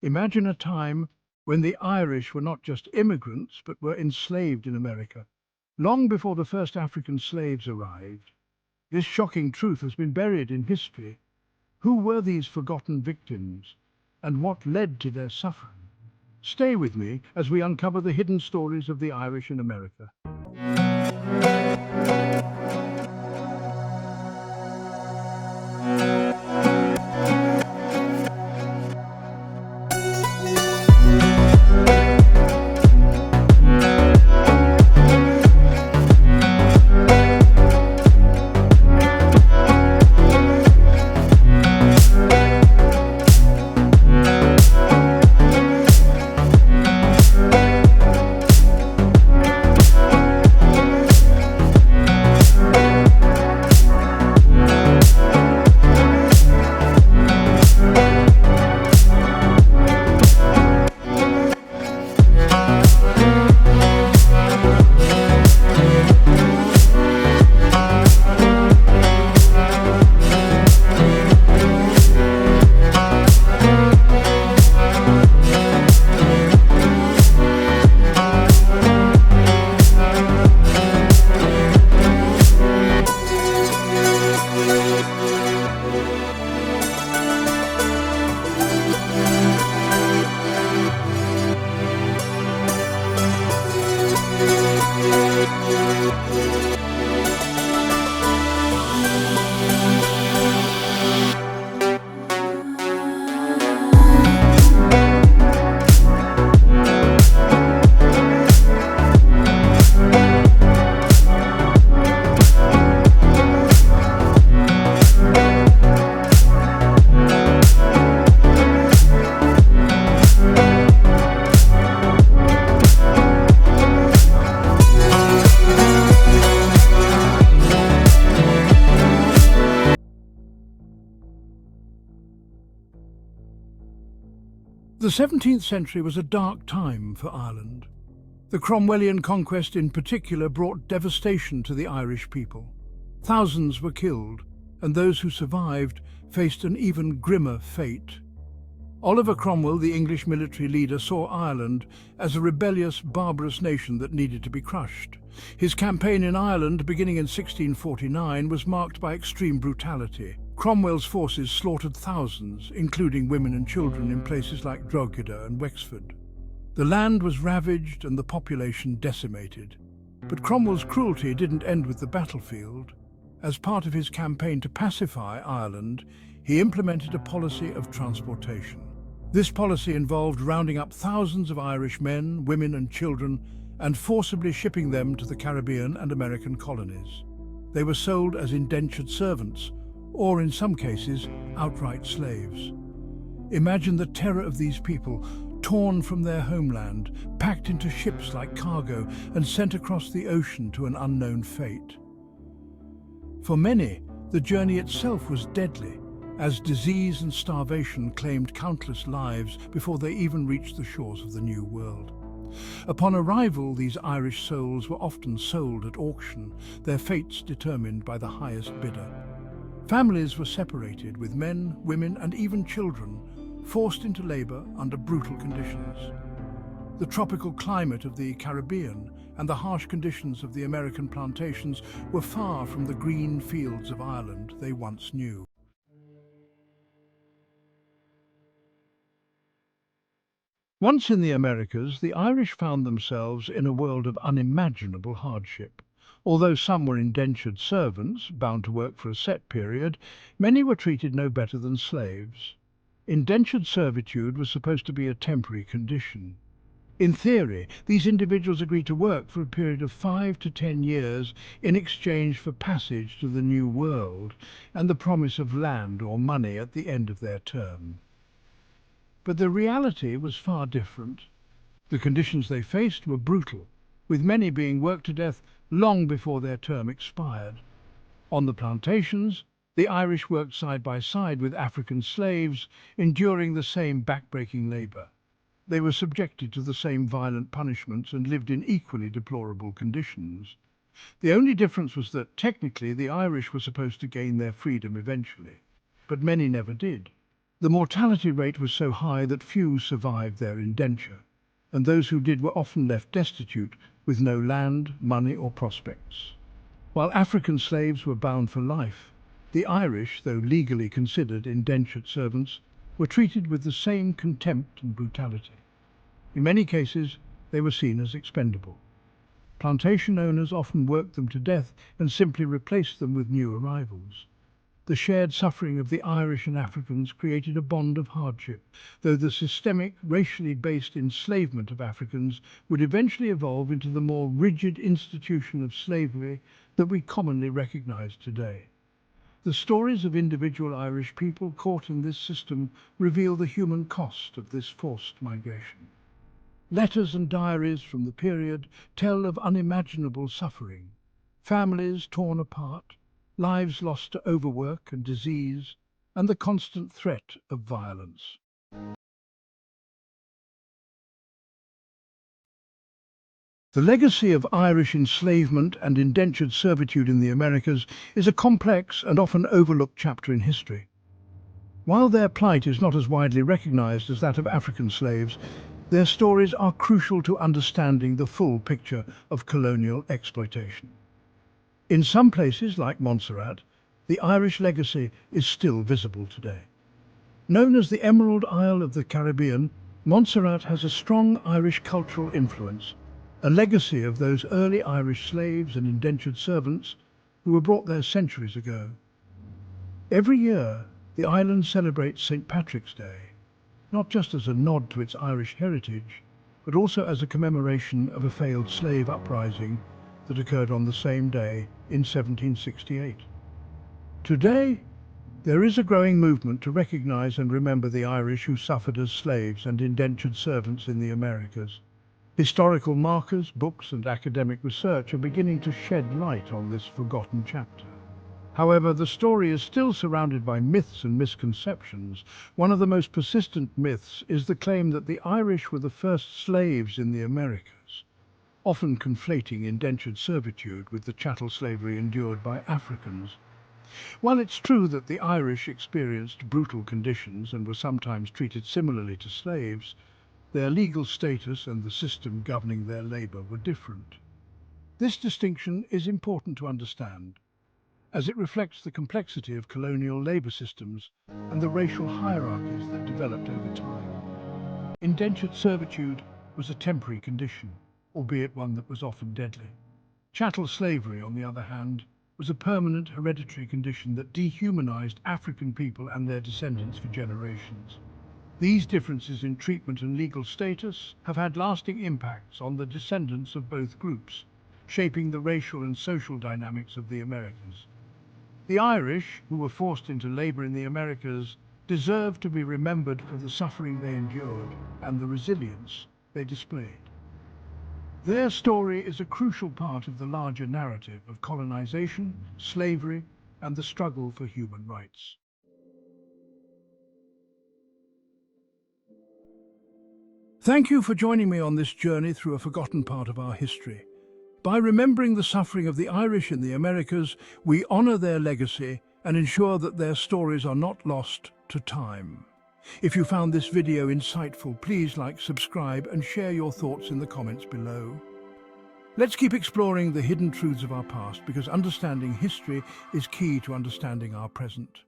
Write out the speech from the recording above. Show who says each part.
Speaker 1: Imagine a time when the Irish were not just immigrants, but were enslaved in America, long before the first African slaves arrived. This shocking truth has been buried in history. Who were these forgotten victims, and what led to their suffering? Stay with me as we uncover the hidden stories of the Irish in America. The 17th century was a dark time for Ireland. The Cromwellian Conquest in particular brought devastation to the Irish people. Thousands were killed, and those who survived faced an even grimmer fate. Oliver Cromwell, the English military leader, saw Ireland as a rebellious, barbarous nation that needed to be crushed. His campaign in Ireland, beginning in 1649, was marked by extreme brutality. Cromwell's forces slaughtered thousands, including women and children, in places like Drogheda and Wexford. The land was ravaged and the population decimated. But Cromwell's cruelty didn't end with the battlefield. As part of his campaign to pacify Ireland, he implemented a policy of transportation. This policy involved rounding up thousands of Irish men, women and children and forcibly shipping them to the Caribbean and American colonies. They were sold as indentured servants, or in some cases, outright slaves. Imagine the terror of these people, torn from their homeland, packed into ships like cargo and sent across the ocean to an unknown fate. For many, the journey itself was deadly, as disease and starvation claimed countless lives before they even reached the shores of the New World. Upon arrival, these Irish souls were often sold at auction, their fates determined by the highest bidder. Families were separated, with men, women and even children forced into labor under brutal conditions. The tropical climate of the Caribbean and the harsh conditions of the American plantations were far from the green fields of Ireland they once knew. Once in the Americas, the Irish found themselves in a world of unimaginable hardship. Although some were indentured servants, bound to work for a set period, many were treated no better than slaves. Indentured servitude was supposed to be a temporary condition. In theory, these individuals agreed to work for a period of 5 to 10 years in exchange for passage to the New World and the promise of land or money at the end of their term. But the reality was far different. The conditions they faced were brutal, with many being worked to death long before their term expired. On the plantations, the Irish worked side by side with African slaves, enduring the same backbreaking labor. They were subjected to the same violent punishments and lived in equally deplorable conditions. The only difference was that, technically, the Irish were supposed to gain their freedom eventually, but many never did. The mortality rate was so high that few survived their indenture, and those who did were often left destitute with no land, money or prospects. While African slaves were bound for life, the Irish, though legally considered indentured servants, were treated with the same contempt and brutality. In many cases, they were seen as expendable. Plantation owners often worked them to death and simply replaced them with new arrivals. The shared suffering of the Irish and Africans created a bond of hardship, though the systemic, racially based enslavement of Africans would eventually evolve into the more rigid institution of slavery that we commonly recognize today. The stories of individual Irish people caught in this system reveal the human cost of this forced migration. Letters and diaries from the period tell of unimaginable suffering, families torn apart, lives lost to overwork and disease, and the constant threat of violence. The legacy of Irish enslavement and indentured servitude in the Americas is a complex and often overlooked chapter in history. While their plight is not as widely recognized as that of African slaves, their stories are crucial to understanding the full picture of colonial exploitation. In some places, like Montserrat, the Irish legacy is still visible today. Known as the Emerald Isle of the Caribbean, Montserrat has a strong Irish cultural influence, a legacy of those early Irish slaves and indentured servants who were brought there centuries ago. Every year, the island celebrates St. Patrick's Day, not just as a nod to its Irish heritage, but also as a commemoration of a failed slave uprising that occurred on the same day in 1768. Today, there is a growing movement to recognize and remember the Irish who suffered as slaves and indentured servants in the Americas. Historical markers, books, and academic research are beginning to shed light on this forgotten chapter. However, the story is still surrounded by myths and misconceptions. One of the most persistent myths is the claim that the Irish were the first slaves in the Americas, often conflating indentured servitude with the chattel slavery endured by Africans. While it's true that the Irish experienced brutal conditions and were sometimes treated similarly to slaves, their legal status and the system governing their labor were different. This distinction is important to understand, as it reflects the complexity of colonial labor systems and the racial hierarchies that developed over time. Indentured servitude was a temporary condition, albeit one that was often deadly. Chattel slavery, on the other hand, was a permanent hereditary condition that dehumanized African people and their descendants for generations. These differences in treatment and legal status have had lasting impacts on the descendants of both groups, shaping the racial and social dynamics of the Americas. The Irish, who were forced into labor in the Americas, deserve to be remembered for the suffering they endured and the resilience they displayed. Their story is a crucial part of the larger narrative of colonization, slavery, and the struggle for human rights. Thank you for joining me on this journey through a forgotten part of our history. By remembering the suffering of the Irish in the Americas, we honor their legacy and ensure that their stories are not lost to time. If you found this video insightful, please like, subscribe, and share your thoughts in the comments below. Let's keep exploring the hidden truths of our past, because understanding history is key to understanding our present.